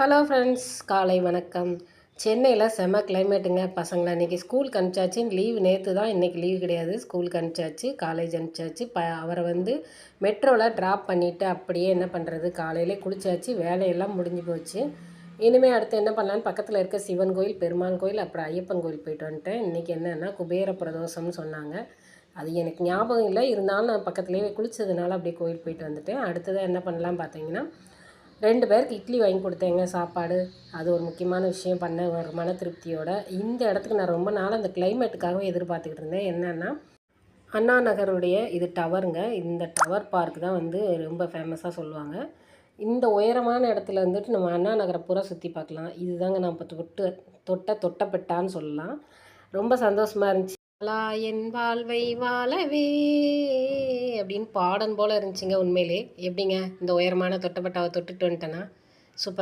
Hello friends, காலை வணக்கம். சென்னையில் செம்ம கிளைமேட்டுங்க. பசங்களை இன்றைக்கி ஸ்கூலுக்கு அனுப்பிச்சாச்சு. லீவு நேற்று தான், இன்றைக்கி லீவு கிடையாது. ஸ்கூலுக்கு அனுப்பிச்சாச்சு, காலேஜ் அனுப்பிச்சாச்சு. அவரை வந்து மெட்ரோவில் ட்ராப் பண்ணிவிட்டு அப்படியே என்ன பண்ணுறது, காலையிலே குளிச்சாச்சு, வேலையெல்லாம் முடிஞ்சு போச்சு. இனிமேல் அடுத்து என்ன பண்ணலான்னு பக்கத்தில் இருக்க சிவன் கோயில், பெருமாள் கோயில், அப்புறம் ஐயப்பன் கோயில் போயிட்டு வந்துட்டேன். இன்றைக்கி என்னென்னா குபேர பிரதோஷம்னு சொன்னாங்க. அது எனக்கு ஞாபகம் இல்லை, இருந்தாலும் நான் பக்கத்துலேயே குளித்ததுனால அப்படியே கோயில் போயிட்டு வந்துட்டேன். அடுத்ததாக என்ன பண்ணலாம் பார்த்தீங்கன்னா, 2 பேருக்கு இட்லி வாங்கி கொடுத்தேங்க, சாப்பாடு. அது ஒரு முக்கியமான விஷயம் பண்ண ஒரு மன திருப்தியோட. இந்த இடத்துக்கு நான் ரொம்ப நாள் அந்த கிளைமேட்டுக்காகவே எதிர்பார்த்துக்கிட்டு இருந்தேன். என்னென்னா, அண்ணா நகருடைய இது டவருங்க. இந்த டவர் பார்க் தான் வந்து ரொம்ப ஃபேமஸாக சொல்லுவாங்க. இந்த உயரமான இடத்துல வந்துட்டு நம்ம அண்ணா நகரை பூரா சுற்றி பார்க்கலாம். இதுதாங்க நான் இப்போ தொட்டப்பெட்டான்னு சொல்லலாம். ரொம்ப சந்தோஷமாக இருந்துச்சு. என் வாழ்வை வாழவே அப்படின்னு பாடம் போல் இருந்துச்சுங்க. உண்மையிலே எப்படிங்க இந்த உயரமான தொட்டப்பட்டாவை தொட்டுட்டு வந்துட்டேன்னா சூப்பராக